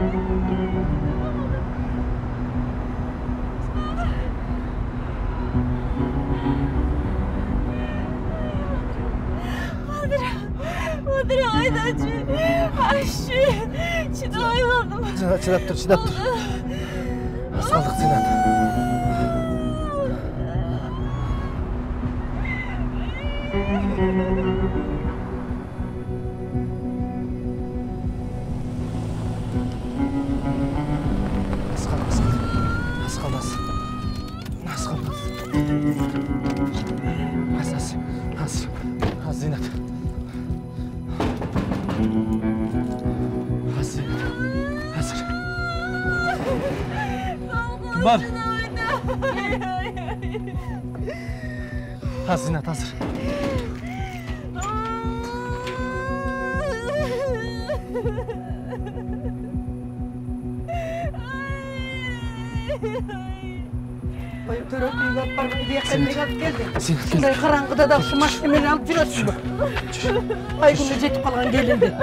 Madre aydancı. Ayşe. Çıdaymadım. Çıdap dur, çıdap dur. Az kaldık Zinat. Az Zinat. Hazır. Kim var? Hazır Zinat, hazır. Törötüyü yapar, bir yakınlık alıp geldi. Zinat, Şunday karanlıkta da şu mahkemeni alıp жүрөсүң bak. Ay günü жетip kalgan gelindi.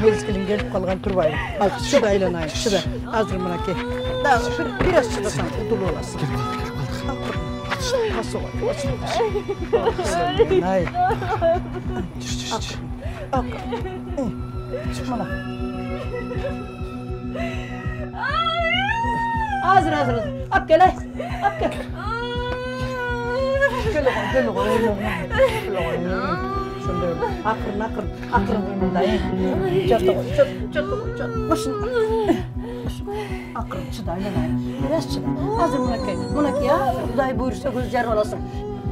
Mezgilin gelip kalgan turbayım. Al şurada aylanayım, şurada. Hazır mınaki. Daha biraz çıdasan, dolu olasın. Gelip kaldık. Nasıl var? Hayır. Çıkma lan. Hazır. Ap gel ay. Ap gel. Gel oğlum. Şunda öyle. Akırın önündeyim. Çat. Başın. Akırın çıda aylanayım. Biraz çıda. Hazır Münaki ya. Kuday buyursa göz yer olasın.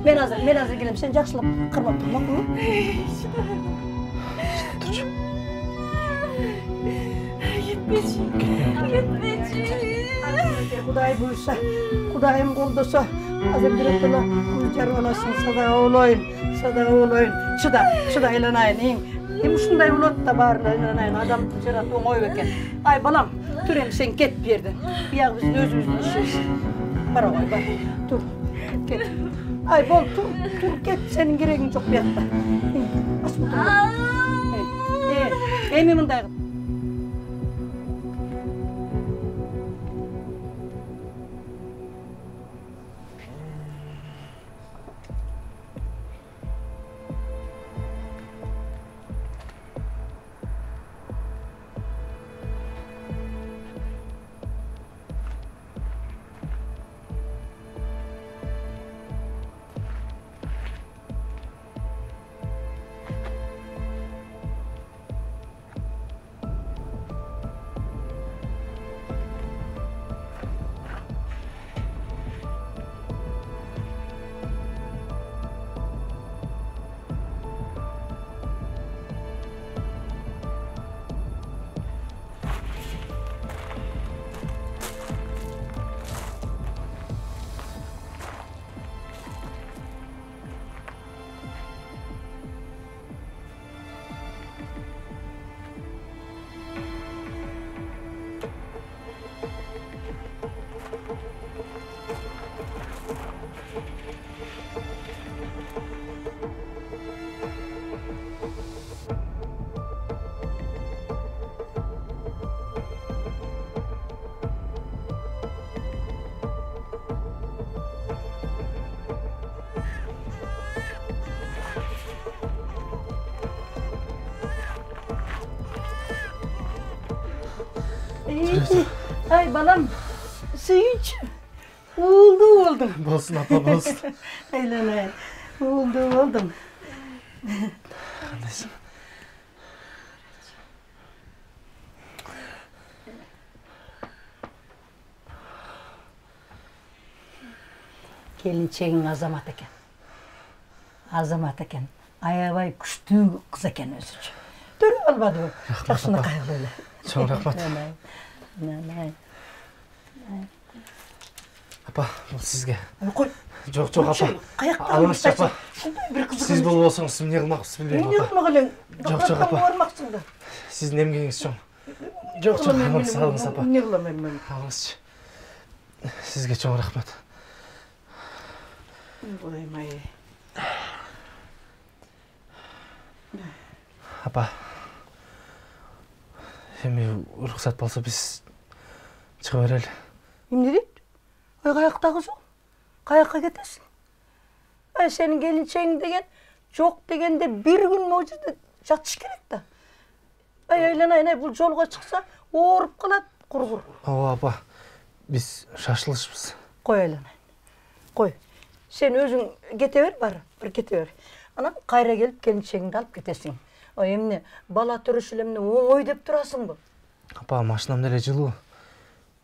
Ben hazır geleyim. Sen жақсылап қырмап тұрмақ mı? Gitmeyeceğim. Kuday buyursa, Kudayım qoldasa, hazır direktörler göz yer olasın. Sadağa olayın. Çıda aylanayın. Şunday ulat da var aylanayın. Adam жаратып оңой екен. Ay balam, түрем sen ket bir yerden. Bir yak bizim özümüzün işimiz. Bara koy, bar. Dur, ket. Ay bol, dur, ket. Senin gereğin çok bir yakta. Asma dur. Emi mınday kıl. Ay balam, Sevinç. Oldum. Bolsun apa, bolsun. Aylanay. Oldum. Qandaysan? Kelinçegin azamat eken. Ayabay күчтүү kız eken özüчө. Dörü almadı bu. Жақшыны қайғылы öyle. Çok rahmat. Apa, bu sizge. Koy. Çok apa. Alыңыз apa. Siz бұл болсаңыз, siz не қылмақсыз білмеймін apa. Ne қылмақ елең? Жоқ apa. Бармақсың да. Siz немгеңіз жоң. Жоқ, алыңыз apa. Не қыламын мен? Алыңызшы. Sizge çok rahmat. Оймай. Apa, Эми уруксат болсо биз чыга берели. Эмне дейт? Ой, каяктагы жол? Каякка кетесиң? Ай, сенин келинчегиң деген жок дегенде бир күн могу жерде жатыш керек да. Ай, айланайын, бул жолго чыкса ооруп калат, кургур. Ооба апа, биз шашылышпыз. Кой айланайын. Кой. Сен өзүң кете бер, бар, бир кете бер. Анан кайра келип келинчегиңди алып кетесиң. Ой, эмне бала төрөш эле эмне оңой деп турасыңбы? Апа, машинам деле жылуу,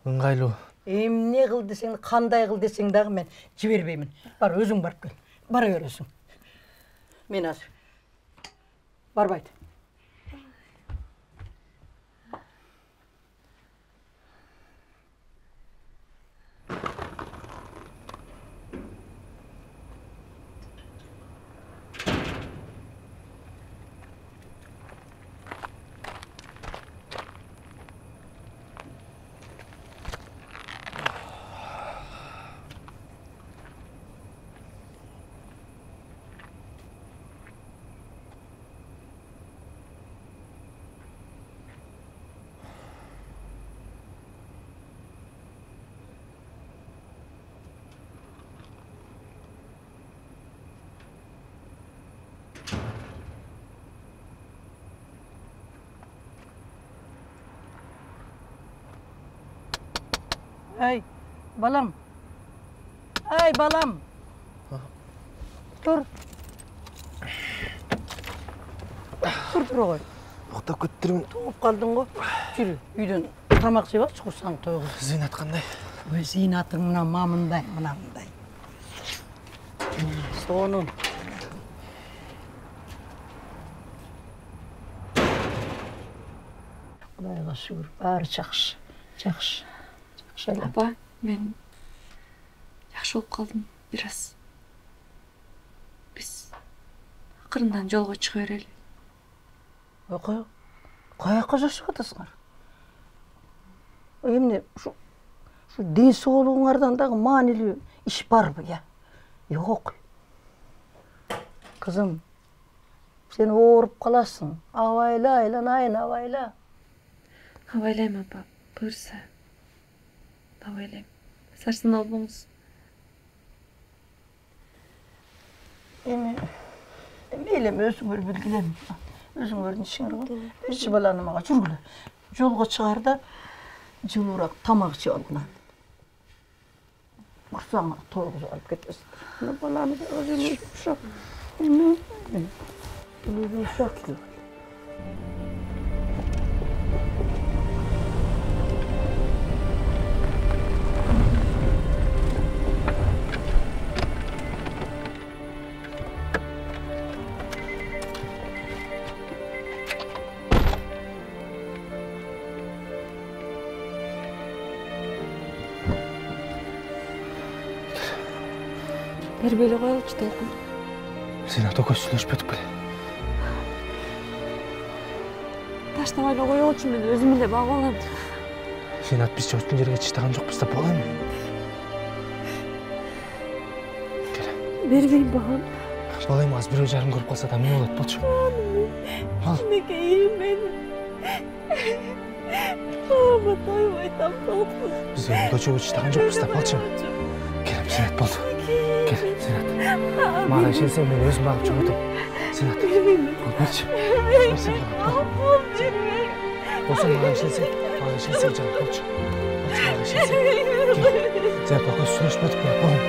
ыңгайлуу. Эмне кыл десең, кандай кыл десең дагы мен жибербеймин. Бар, өзүң барып кел. Бара бересиң. Мен азыр. Барбайт. Ай, балам. Ай, балам. Тур. Тур кой. Октоп кеттирмин. Тугуп калдың го. Жүрү, үйдөн тамак жеп алчы, курсаң тойгуз. Зейнат кандай? Ой, зейнатың мына мындай. Сонун. Кудайга шүгүр, баары жакшы. Жакшы. Апа, мен жакшы болуп калдым бир аз. Биз акырындан жолго чыга берели. Ой, каяка жашап атасыңар? Эмне ушу ден соолугуңардан дагы маанилүү иш барбы, я? Жок. Кызым, сен ооруп каласың. Абайла, айланайын, абайла. Абайлайм, апа, буюрса. Абайлайм. Сарсын албаңыз. Мейлем өзүңөр билгилем. Өзүңөрдүн ишиңер го. Бирчи баланы мага жүргүлө. Жолго чыгар да жылуураак тамак жеп ал мына. Курсаңа тойгузуп алып кетесиң. Мына баланы да өзүң ушак. Өзүң ушак. Бербейле коелучу толкун. Зейнат экөөбүз сүйлөшпөдүк беле? Таштабай эле коелучу, мен өзүм эле багып алам. Зейнат, биз жочтун жерге чыштаган жокпуз да болом. Келе. Бербейм багам. Балайм аз бирөө жарым көрүп калса да эмне болот болчу? Ал. Кичинекейим мен. Бaba тойбой толкун. Биз көчөгө чыштаган жокпуз да болчу. Келем, Зейнат, болду. Кел, Зейнат. Мага ишенсең, мен өзүм багып чыгып өтөм. Зейнат, болчу. Болсо мага ишенсең, жаным, болчу. Мага ишенсең. Зейнат, экөөбүз сүйлөшпөдүк беле, болом.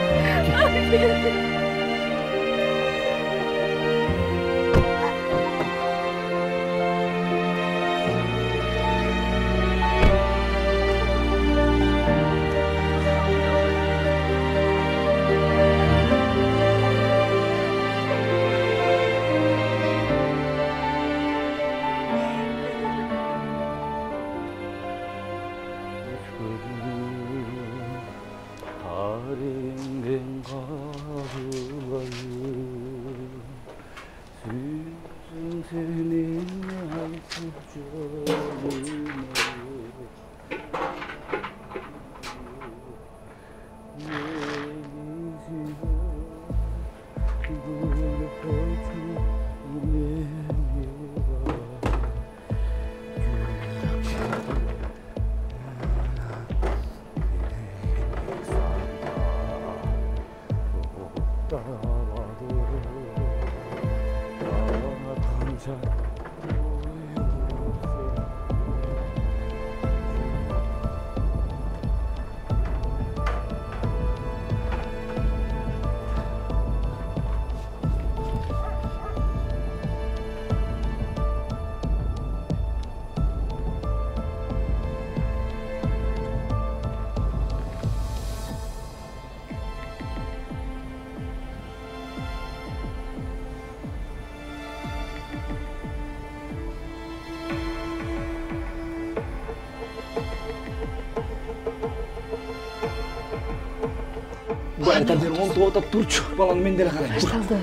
Bayta bir on to'xtab turchi. Balan men dele qarang. Башталды.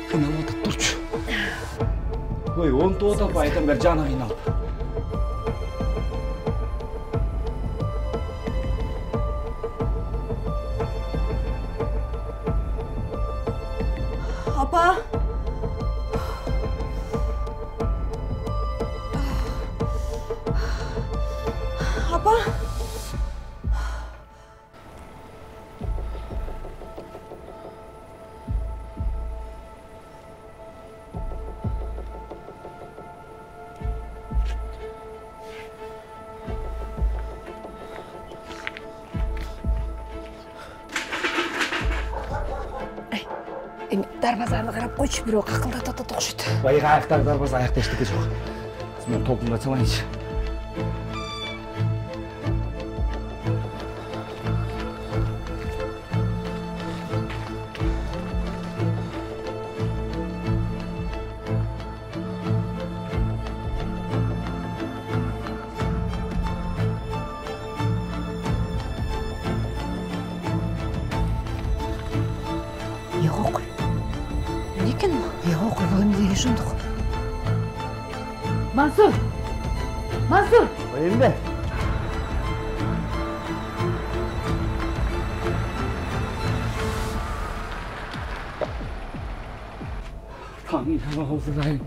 Qiynalib o'tib turchi. Voy, on to'xtab baytan bir jana qiynalib. Апа. Апа. Дарбазаны қарап қойшы, біреу қақылдатады оқшыды. Bayıqa ayaqlar darvazа аяқта ештеңе жоқ. Мен толқынға салайыншы. Еғоқ. Не екен бұл? Еғоқ, бұл емдегі жұмдық. Мансұр! Мансұр! Oyun be. Tanrım olsun.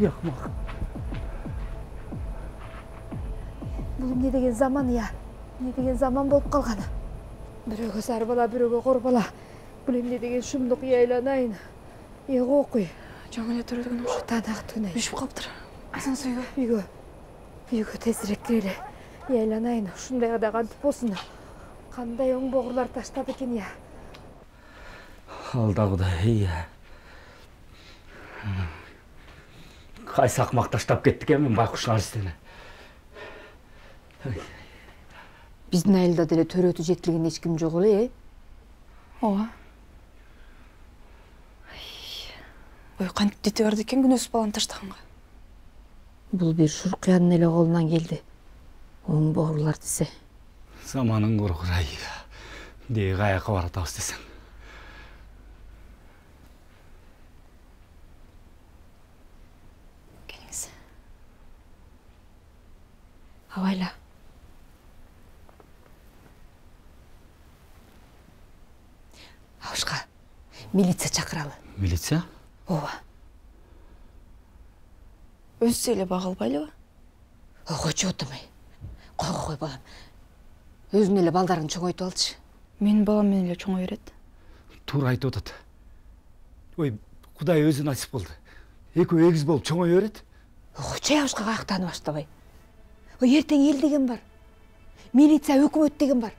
Yakmak. Бұл не деген заман, я? Не деген заман болып қалғаны? Біреуге сары бала, біреуге қор бала. Бұл не деген шумдық яйланайын. Еғоқ. Жаңа эле төрөлгөн окшойт. Танақт күнәй. Бишип калыптыр. Асансыйга. Үйгө тезирээк кирели. Яйланайын. Ушундай да кантип болсун. Кандай оң боғырлар таштады экен я. Алдағыда, иә. Қайсы ақмақ таштап кеттік мен байқұшын арыстені. Биздин айылда деле төрөтү жеткилген эч ким жок эле, Ооба. Ой, кантип дете барды экен күнөөсүз баланы таштаганга. Бул бир шуркуянын эле колунан келди. Оң боғырлар десе. Заманын құрғырай. Дей қаяққа баратабыз десең. Келиңиз. Абайла. Абышка милиция чакыралы. Милиция? Ооба. Өзү эле бага албайлыбы? Койчу отурмай. Кой балам. Өзүн эле балдарын чоңойтуп алчы. Менин балам менен эле чоңой берет. Тура айтып атат. Ой, Кудай өзү насип болду. Экөө эгиз болуп чоңой берет. Койчу абышка каяктан баштабай. Ой, эртең эл деген бар. Милиция, өкмөт деген бар.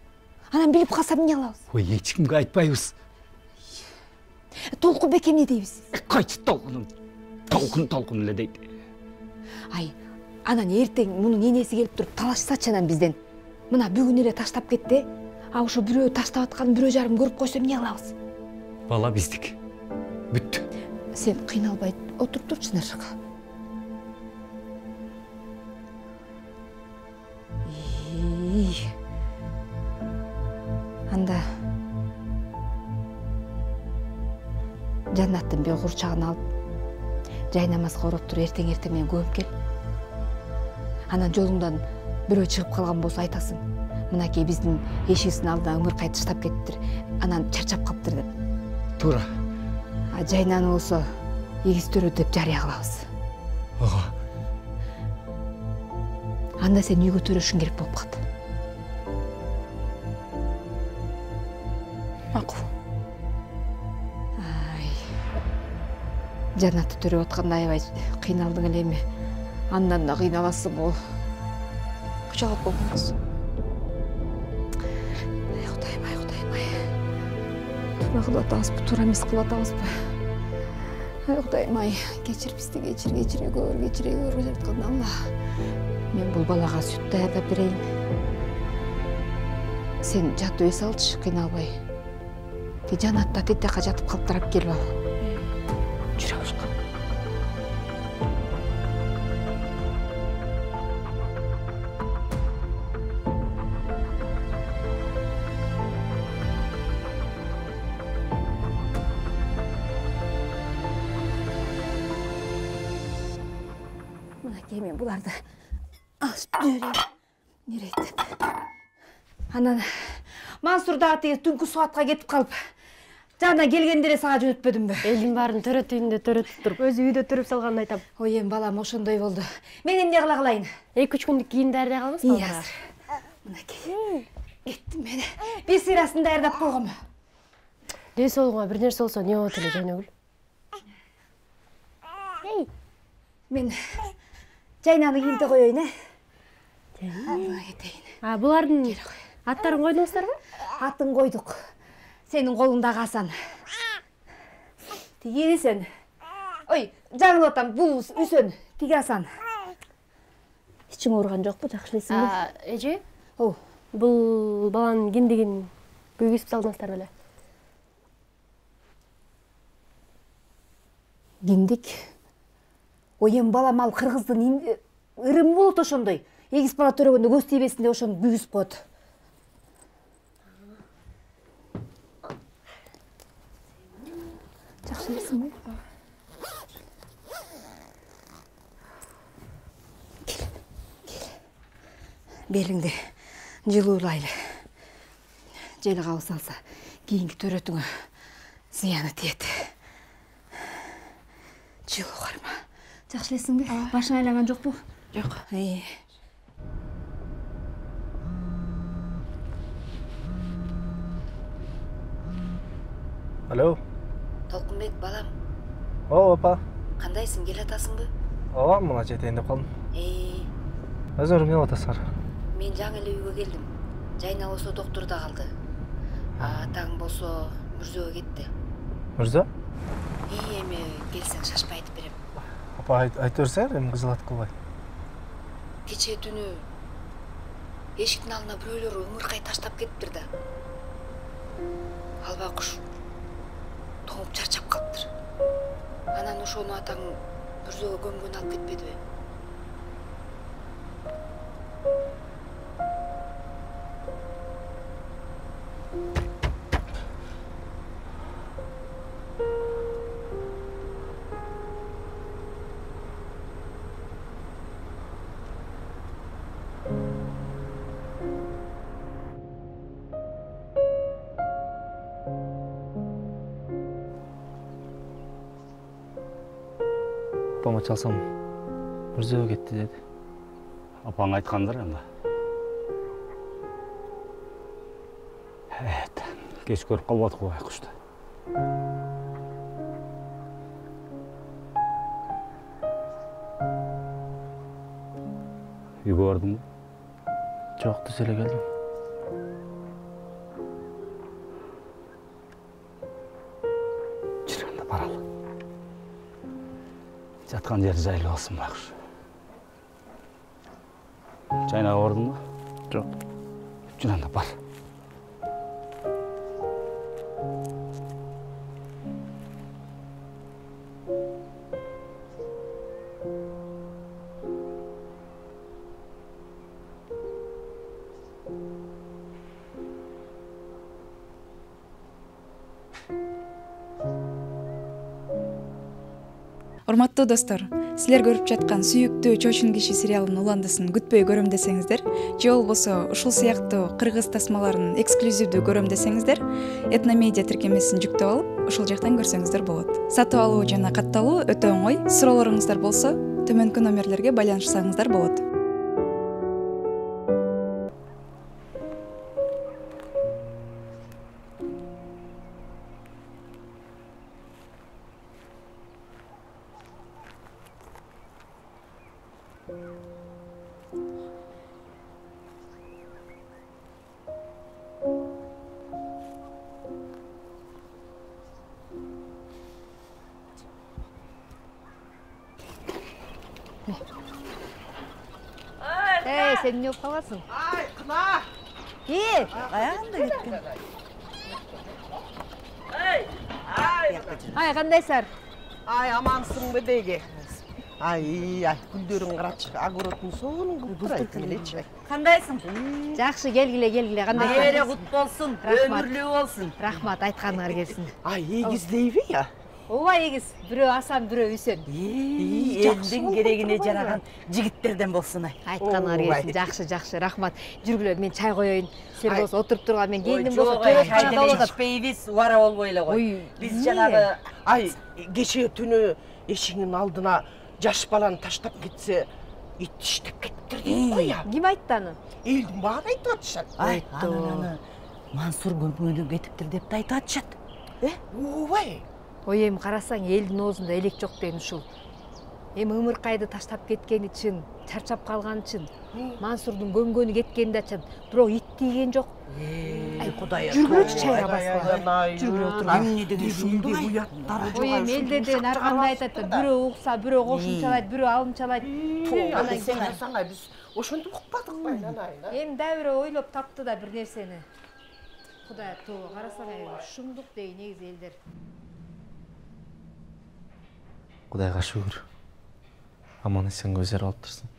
Анан билип калса эмне кылабыз? Ой, эч кимге айтпайбыз. Толкун беке эмне дейбиз? Кайсы толкун эле дейт. Ай, анан эртең мунун энеси келип туруп талашсачы анан бизден. Мына бүгүн эле таштап кетти. А ошо бирөө таштап атканын бирөө жарым көрүп койсо эмне кылабыз? Бала биздик. Бүттү. Сен кыйналбай отуруп турчу наршыга. Анда Жаннаттын бир курчагын алып, жай намазга ороп туруп эртең менен көмүп кел. Анан жолуңдан бирөө чыгып калган болсо айтасың. Мынакей биздин эшигибиздин алдына ымыркай таштап кеттир. Анан чарчап калыптыр деп. Тура. А жайнаны болсо эгиз төрө деп жарыя кылабыз. Ага. Анда сен үйгө төрөшүң керек болуп калды. Макул. Жанатты төрөп атканда аябай кыйналдың эле эми. Андан да кыйналасың го. Кучалап болдуңуз. Кудайым. Туура кылып атабызбы, туура эмес кылып атабызбы? Кудайым ай, кечир бизди, кечире көр жаткан Алла. Мен бул балага сүт даярдап берейин. Сен жатып эс алчы, кыйналбай. Жанат да тетека жатып калыптырап келип ал. Жүрө башка. Мынакей мен буларды алып жүрөйм. Нерейт. Анан Мансур дагы тиги түнкү суатка кетип калып, жана келгенде эле сага жөнөтпөдүмбү? Элдин баарын төрөт үйүндө төрөтүп туруп, өзү үйдө төрөп салганын айтам. Ой, эми балам ошондой болду. Мен эмне кыла калайын? 2-3 күндүк кийин даярдай калыңыз балага. Азыр. Мынакей. Кеттим мен. Бир сырасын даярдап койгом. Дес олуңа бир нерсе болсо эмне болот эле, Жайнагүл? Мен Жайнаны кийинте коеюн, кетейин. Булардын аттарын койдуңуздарбы? Атын койдук. Сенин колуңдагы Асан. Тиги Үсөн. Ой, жаңылып атам, бул Үсөн, тиги Асан. Ичиң ооруган жокпу, жакшы элесиңби? Эже? О, Бул баланын киндигин күйгүзүп салдыңыздар беле? киндик. Ой, эми балам ал кыргыздын ырымы болот ошондой. Эгиз бала төрөгөндө көз тийбесин деп ошону күйгүзүп коет. Жакшы элесиңби? Кел. Белиңди жылуулайлы. Жели кабыс алса, кийинки төрөтүңө зыяны тиет. Жылуу карма. Жакшы элесиңби? Башың айланган жокпу? Жок. Алло. Толкунбек, балам. О, апа. Кандайсың, келе атасыңбы? Ооба, мына жетейин деп калдым. Өзүңөр эмне кылып атасыңар? Мен жаңы эле үйгө келдим. Жайна болсо доктурда калды. Атаң болсо Мүрзөгө кетти. Мырза? Эми келсең шашпай айтып берем. Апа, айтып берсеңер, эми кызылат кылбай. Кечээ түнү эшиктин алдына бирөөлөр ыңыркай таштап кетиптир да. Алба куш тоңуп чарчап калыптыр. Анан ошону атаң Мүрзөгө көмгөн алып кетпедиби? Апама чалсам, Мырзөгө кетти деди. Апаң айткандар анда. Кеч көрүп калбадык го кушты. Үйгө бардыңбы? Жок, түз эле келдим. Жүр анда баралы. Жаткан жери жайлуу болсун байкуш. Жайнага бардыңбы? Жок. Жүр анда бар. Урматтуу достор, силер көрүп жаткан сүйүктүү чочун киши сериалынын уландысын күтпөй көрөм десеңиздер, же болбосо ушул сыяктуу кыргыз тасмаларын эксклюзивдүү көрөм десеңиздер, Этномедиа тиркемесин жүктөп алып, ушул жактан көрсөңүздөр болот. Сатып алуу жана катталуу өтө оңой. Суроолоруңуздар болсо, төмөнкү номерлерге байланышсаңыздар болот. Sen ne yapıp kalasın? Ay, kına! Ki? Ayağında gittin. Ay, kandaysar? Ay, amansın be deyge. Ay, güllerin qaraçık, agurotun soğunun gültüraydı eleçi. Kandaysın? Жақсы, келгиле, кандайсың? Nere kut bolsun, Rahmat. ömürlü olsun. Рахмат, айтқаныңар келсін. Ay, egizleybi ya. Ооба, егіз. Бирөө Асан, бирөө Үсен. Elden gereğine jaragan jigitlerden bolsun ay. Айтқаныңар келсін. Жақсы, рахмат. Жүргүлө, мен чай коёюн. Сен болсо отуруп турган, мен келдим болсо төбөшканада болот. Biz vara olmayla koy. Ой, Biz niye? janağı ay geçe tünü eşinin aldına jaş balan taştap gitse itiştip kettirdi koy ya. Ким айтты аны? Eldim bana aytып atışat. Ay, ananı. Mansur көмгөнү кетиптир деп да айтып атышат. Ой. Ой, эми карасаң, элдин оозунда элек жок деген ушул. Эми Ымыркайды таштап кеткени чын, чарчап калганы чын. Мансурдун көмгөнү кеткени да чын. Бирок ит тийген жок. Ай, Кудайым. Жүргүлөчү чайга баскыла. Жүргүлө отуруп. Эмне деген ушундай уяттар. Ой, эми элдерден ар кандай айтат да, бирөө укса, бирөө кошумчалайт, бирөө алымчалайт. Анан сен саңа biz ошентип укпадык байнан айна. Эми да бирөө ойлоп тапты да бир нерсени. Кудай тобо карасаң, шумдук дейт негизи элдер. Құдайға шүгір. Аман есен көздері алып тұрсын.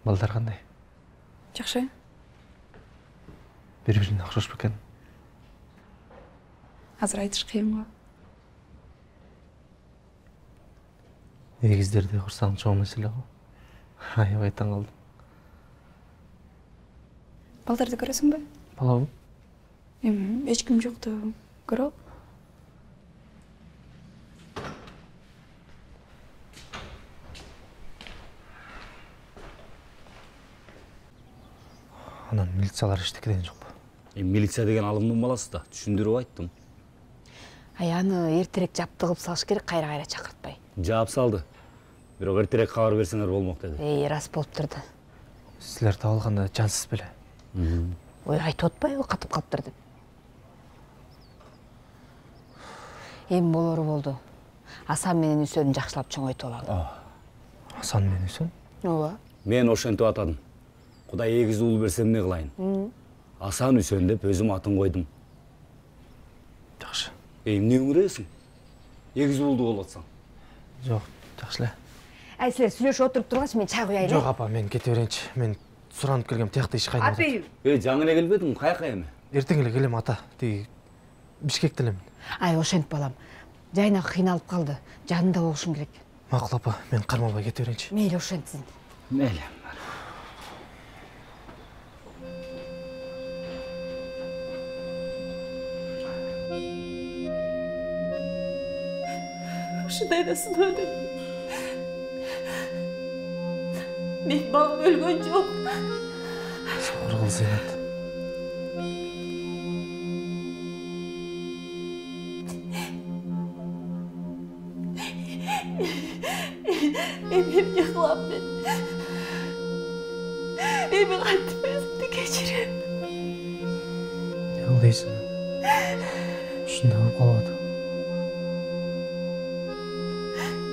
Балдар қандай? Жақсы. Бір-біріне ұқсас бекен. Азыр айтыш қиын ғой. Егіздерде құрсаң чоң мәселе ғой. Аябай таң қалдым. Балдарды көресің бе? Балауым? Ешкім жоқты көріп. Анан милициялар ештекеден жоқ па? Милиция деген алымдың баласы да, түшүндүрүп айттым. Ай, аны эртерээк жаптыгып салыш керек, кайра чакыртпай. Жаап салды. Бирок эртерээк кабар берсеңер болмок деди. Рас болуп турду. Силер табылганда жансыз беле? Ой, айтып атпайбы, катып калыптыр деп. Эми болору болду. Асан менен Үсөнү жакшылап чоңойтуп алалы. Асан менен Үсөн? Ооба. Мен ошентип атадым. Кудай эгиз уул берсе эмне кылайын? Асан Үсөн деп өзүм атын койдум. Жакшы. Эмне өңүрөсүң? Эгиз уулду болуп атсаң. Жок, жакшы эле. Ай, силер сүйлөшүп отуруп тургач, мен чай куяйын. Жок апа, мен кете берейинчи. Мен суранып келгем, тиякта иш кайнап атат. Апей. Жаңы эле келбедиң, каяка эми? Эртең эле келем ата. Тиги Бишкекте элем. Ай, ошентип балам. Жайнак кыйналып калды. Жанында болушум керек. Макул апа, мен кармалбай кете берейинчи. Мейли ошентсин. Мейли. Ушундай да сынады. Мен балам өлгөн жок. Сабыр кыл Зейнат. Эмне кылам мен? Эми кантип өзүмдү кечирем? Не кылдыйсың? Ушундай болуп калбады.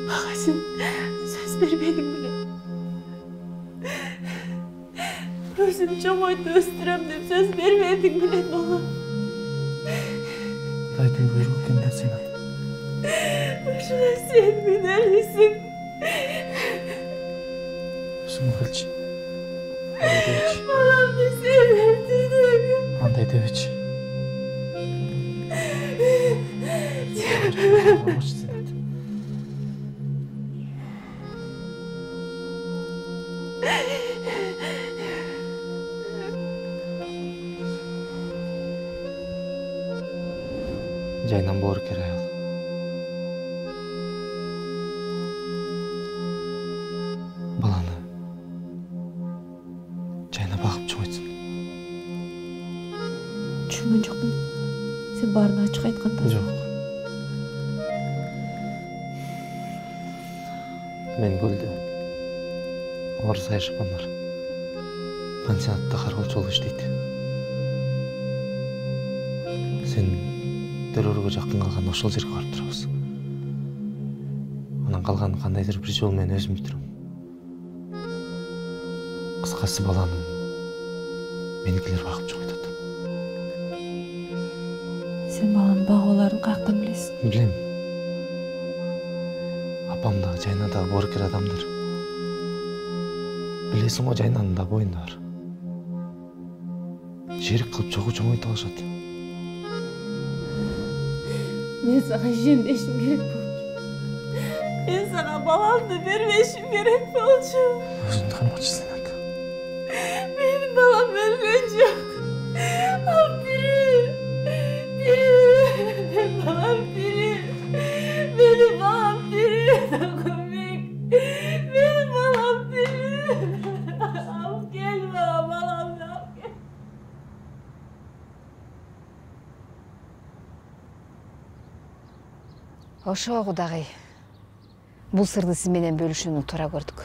Ага сен сөз бербедиң беле? Өзүм чоңойтуп өстүрөм деп сөз бербедиң беле бала? Кудайдын буйругу экен да Зейнат. Ушуна сен билелисиң. Өзүң билчи. Андай дебечи. Баламды сен Андай дебечи. Жайнан боор керек аял. Баланы жайна багып чоңойтсун. Түшүнгөн жокмун. Сен баарын ачык айтканда. Жок. Мен көлдө орус айшапам бар. Пансионатта кароолчу болуп иштейт. Сен террорго жакын калган ошол жерге барып турабыз. анан калганын кандайдыр бир жол менен өзүм бүтүрөм. Кыскасы баланы меникилер багып чыгып атат. Сен баланын багууларын каяктан билесиң? Билем. Апам дагы Жайна дагы боорукер адамдар. Билесиң го, Жайнанын да боюнда бар. Жерик кылып чоңойто алышат. Мен сага ишенбешим керек болчу. Мен сага баламды бербешим керек болчу. Өзүңдү кармакчы Зейнат. Менин балам өлгөн жок. Ал тирүү. Менин балам тирүү. Менин балам тирүү. Докумек. Менин балам тирүү. Алып кел баламды алып кел. Ошо Кудагый. Бул сырды сиз менен бөлүшүүнү туура көрдүк.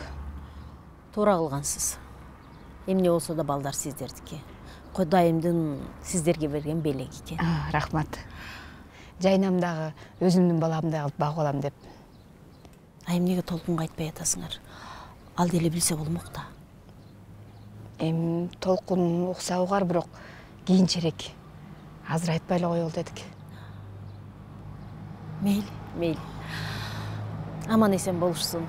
Туура кылгансыз. Эмне болсо да балдар сиздердики. Кудайымдын сиздерге берген белеги экен. Рахмат. Жайнам дагы өзүмдүн баламдай кылып багып алам деп. Эмнеге толкунга айтпай атасыңар? Ал деле билсе болмок да. Толкун укса угар, бирок кийинчерээк. Азыр айтпай эле коелу дедик. Мейли. Аман эсен болушсун.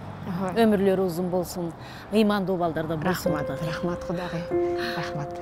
Өмүрлөрү узун болсун. Ыймандуу балдарда болсун. Рахмат Кудагый. Рахмат.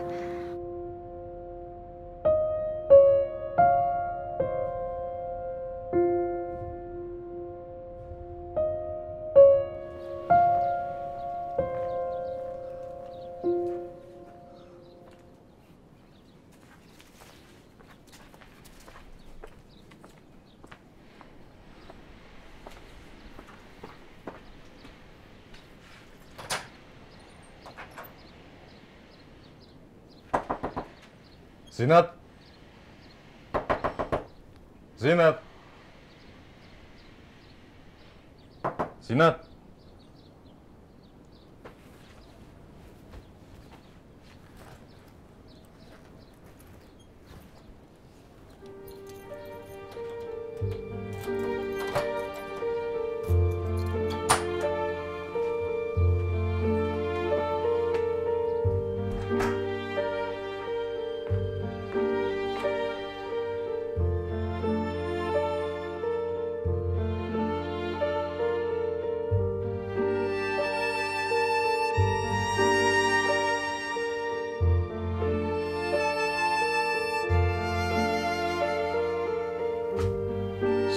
Зейнат. Зейнат. Зейнат.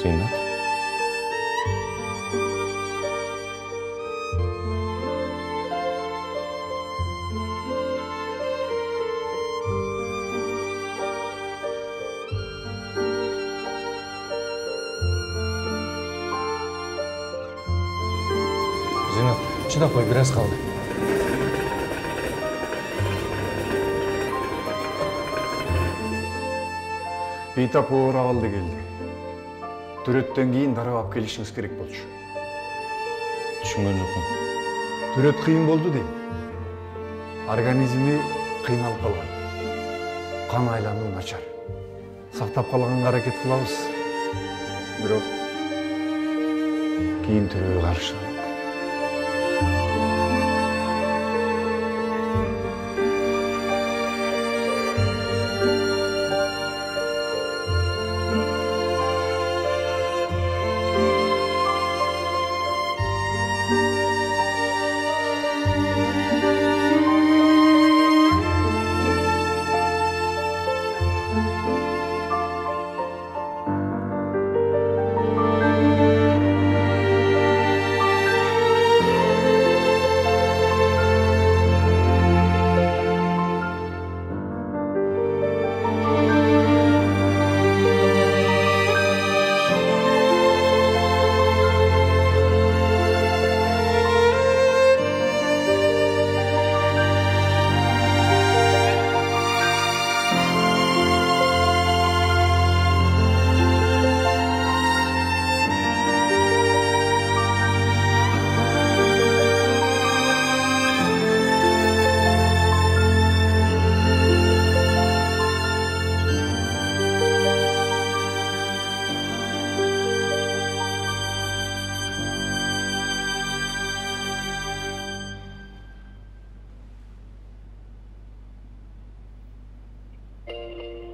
Зейнат. Зейнат, чыдап кой, бир аз калды. Бейтап оор абалда келди. Төрөттөн кийин дарап алып келишиңиз керек болчу. Түшүнгөн жокмун. Төрөт кыйын болду дейм. Организми кыйналып калган. Кан айлануу начар. Сактап калганга аракет кылабыз. Бирок кийин төрөгө каршы.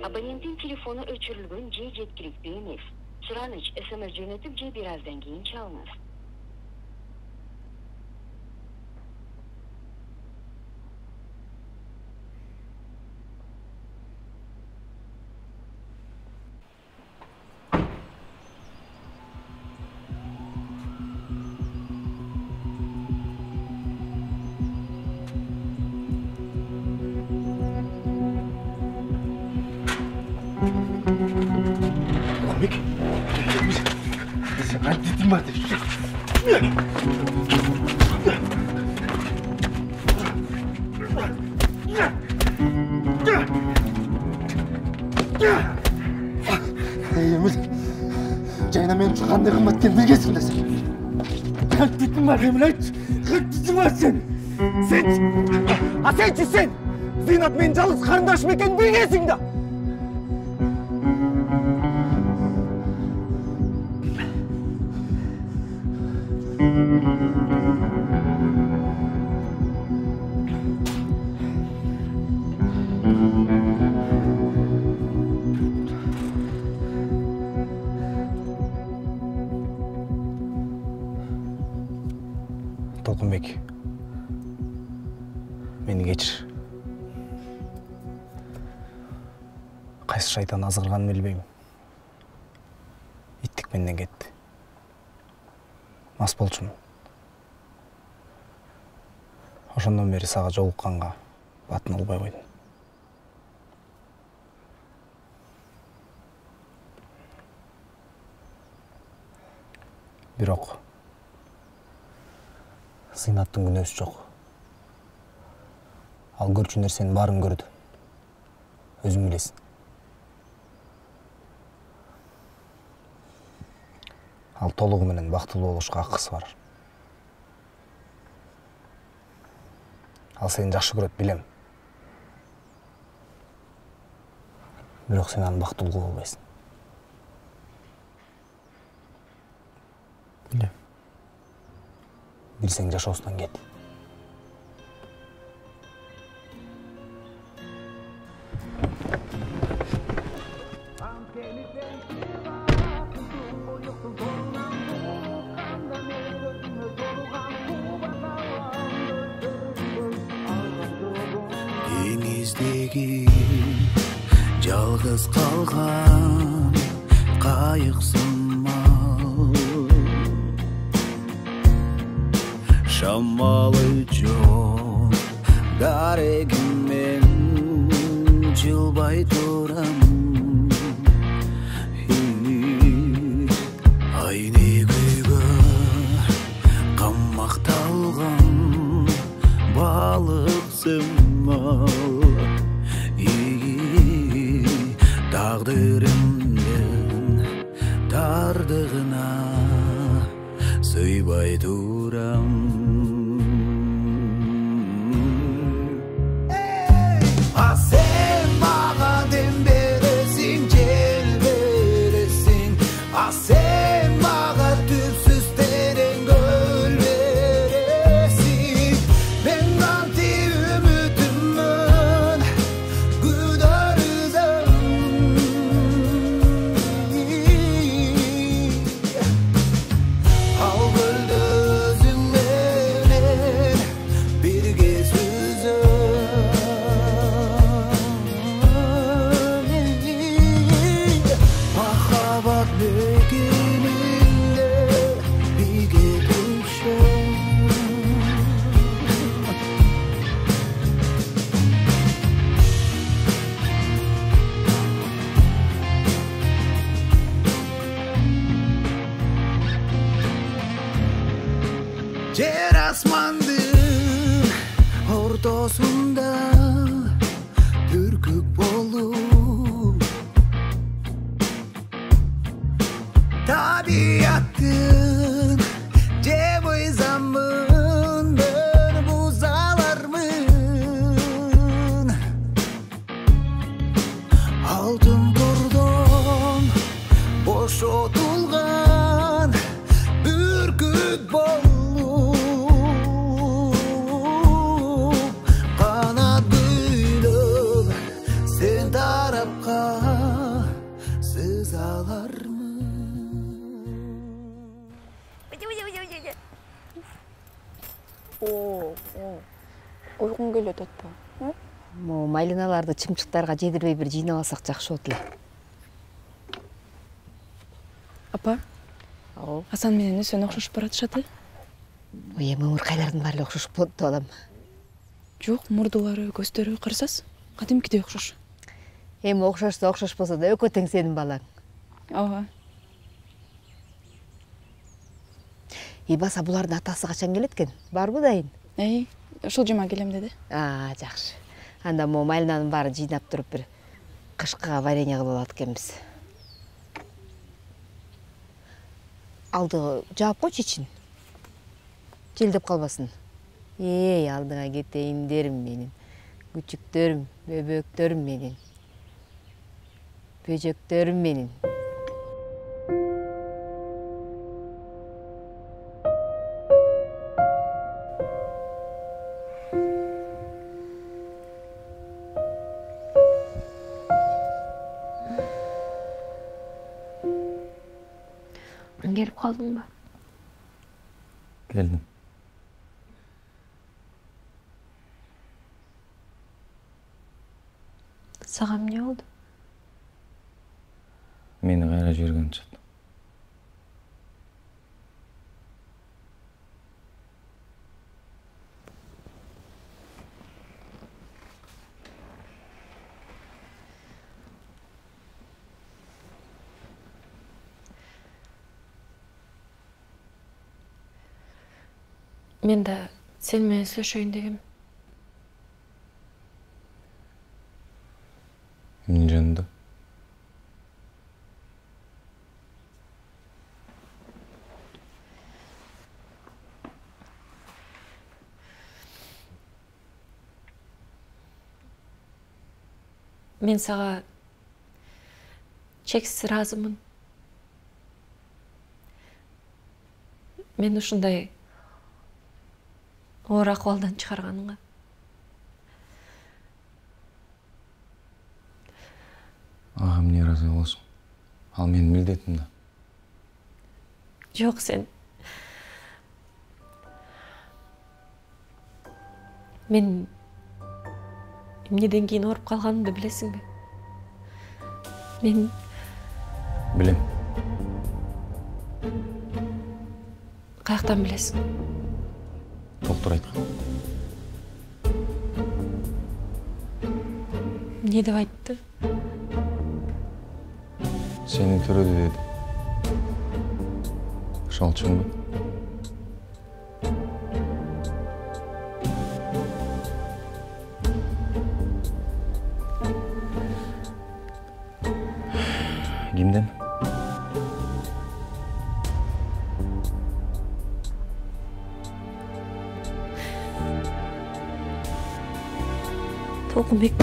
Abonentin telefonu öçürülgөн же жеткиликтүү эмес. Сұраныч SMS жөнөтүп же бир аздан кийин чалыңыз. Komik. Sen dedim hadi. Emil, Ceyna men qanday qimmatga bilgesin de sen. Kaç dedim var Emil, kaç dedim var sen. Senchi sen. Zinat men жалгыз карындашым экенин билгесиң да. Толкунбек, мени кечир. Кайсы шайтан азгырганын билбейм. Иттик менден кетти. Мас болчумун. Ошондон бери сага жолукканга батын албай койдум. Бирок Зинаттын күнөөсү жок. Ал көрчү нерсенин баарын көрдү. Өзүң билесиң. Ал толугу менен бактылуу болушка акысы бар. Ал сени жакшы көрөт билем. Бирок сен аны бактылуу кыла албайсың. Билем. Билсең жашоосунан кет. Деңиздеги жалгыз калган кайыксымал шамалы жок дарегиммен жылбай турам айны күйгө каммакталган балыксымал тагдырымдын тардыгына сыйбай турам. Жер асмандын ортосунда бүркүк болуп табияттын же мыйзамын бір бузалармын алтын кордон бошотулган бүркүк болуп kanat büyülüp sen tarafka Уйгуң келет атпа. Могу майлыналарды чымчыктарга жедирбей бир жыйнап алсак жакшы болот эле. Апа, Асан менен Үсөн окшошуп баратышаты? Эми ымыркайлардын баары эле окшошуп болот деп алам. Жок, мурдулары, көздөрү карасас, кадимкидей окшош. Эми окшошсо окшошпосо да экөө тең сенин балаң. Ооба. Баса булардын атасы качан келет экен? Барбы дайын? Ушул жума келем деди. Жакшы. Анда могу майлынанын баары жыйнап туруп бир кышкыга варенье кылып алат экенбиз. Алды жаап койчу ичин. Желдеп калбасын. Алдыңа кетейиндерим менин. Күчүктөрүм, бөбөктөрүм менин. Бөжөктөрүм менин. Келип калдыңбы? Келдим. Сага эмне болду? Мени кайра жиберген чыкты. Мен да сен менен сүйлөшөйүн дегем. Эмне жөнүндө? Мен сага чексиз ыраазымын. Мен ушундай оор акыбалдан чыгарганыңа. Ага, эмне ыраазы болосуң? Ал менин милдетим да. Жок, сен. Мен эмнеден кийин ооруп калганымды билесиңби? Мен Билем. каяктан билесиң? Доктор айткан. Эмне деп айтты? Сени төрөдү деди. Ошол чынбы? Кимден? Толкунбек.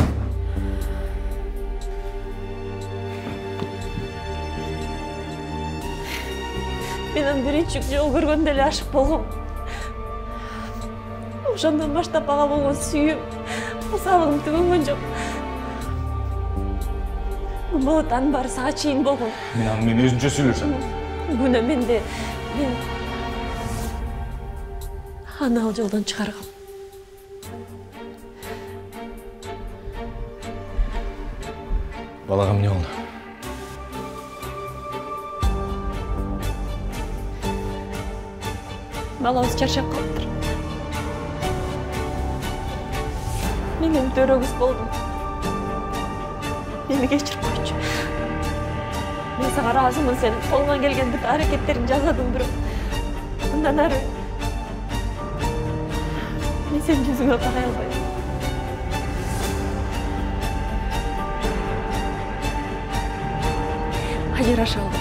Мен биринчи жолу көргөндө эле ашык болгом. Ошондон баштап ага болгон сүйүүм, ысалыгым түгөнгөн жок. Болот анын баары сага чейин болгон. Мен аны өзүнчө сүйлөсөм. Күнөө мен аны ал жолдон чыгаргам. Балага эмне болду? Балабыз чарчап калыптыр. Менин төрөгүз болдум. Мени кечирип койчу. Мен сага ыраазымын, сен колуңан келген бүт аракеттериңди жасадың, бирок андан ары мен сенин жүзүңө карай албайм. Ажыраша албайм.